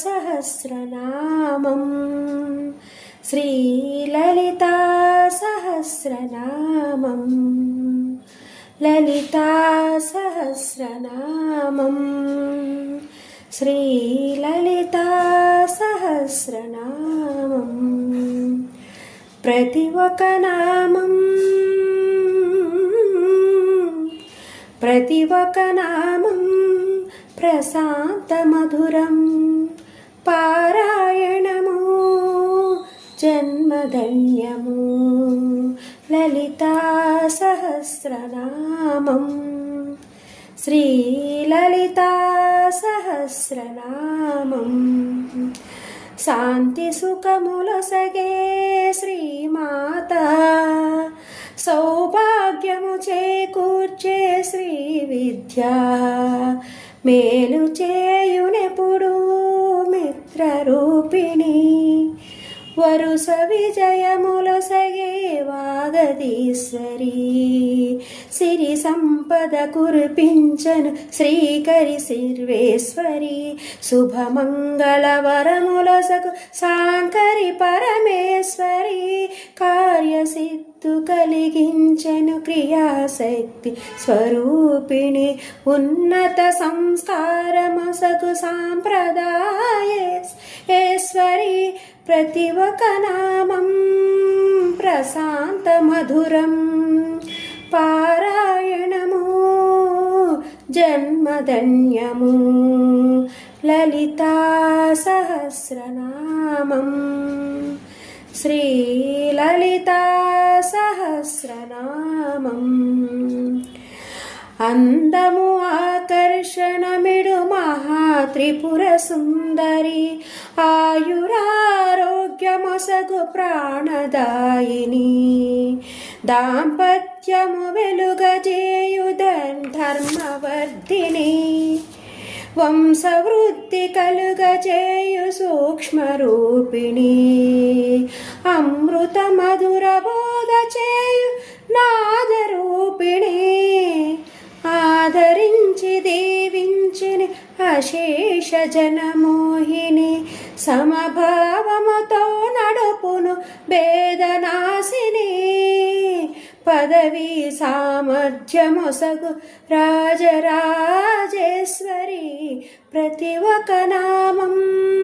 సహస్రనామం శ్రీలలితా సహస్రనామం లలితా సహస్రనామం శ్రీలలితా సహస్రనామం ప్రతి ఒక్క నామం ప్రశాంత మధురం పారాయణము జన్మధన్యము లలితా సహస్రనామం శ్రీలలితా సహస్రనామం శాంతి సుఖములొసగే శ్రీమాత సౌభాగ్యము చేకూర్చే శ్రీ విద్య మేలు చేయునెప్పుడు మిత్రరూపిణి వరుస విజయములొసగే వాగదీశ్వరి సిరి సంపద కురిపించను శ్రీకరి సర్వేశ్వరి శుభమంగళ వరములొసగు సాంకరి పరమేశ్వరి కార్యసిద్ధు కలిగించెను క్రియాశక్తి స్వరూపిణి ఉన్నత సంస్కారమొసగు సాంప్రదాయేశ్వరి ప్రతి ఒక్క నామం ప్రశాంత మధురం పారాయణము జన్మధన్యము లలితా సహస్రనామం శ్రీలలితా సహస్రనామం అందము ఆకర్షణమిడు మహాత్రిపుర సుందరి ఆయురారోగ్యమొసగు ప్రాణదాయిని దాంపత్యము వెలుగజేయు ధర్మవర్ధిని వంశవృద్ధి కలుగజేయు సూక్ష్మరూపిణి అమృత మధుర బోధ చేయు నాదరూపిణి ఆదరించి దీవించిని అశేష జనమోహిని సమభావముతో నడుపును భేదనాశిని పదవి సామర్థ్యమొసగు రాజరాజేశ్వరి ప్రతి ఒక్క నామం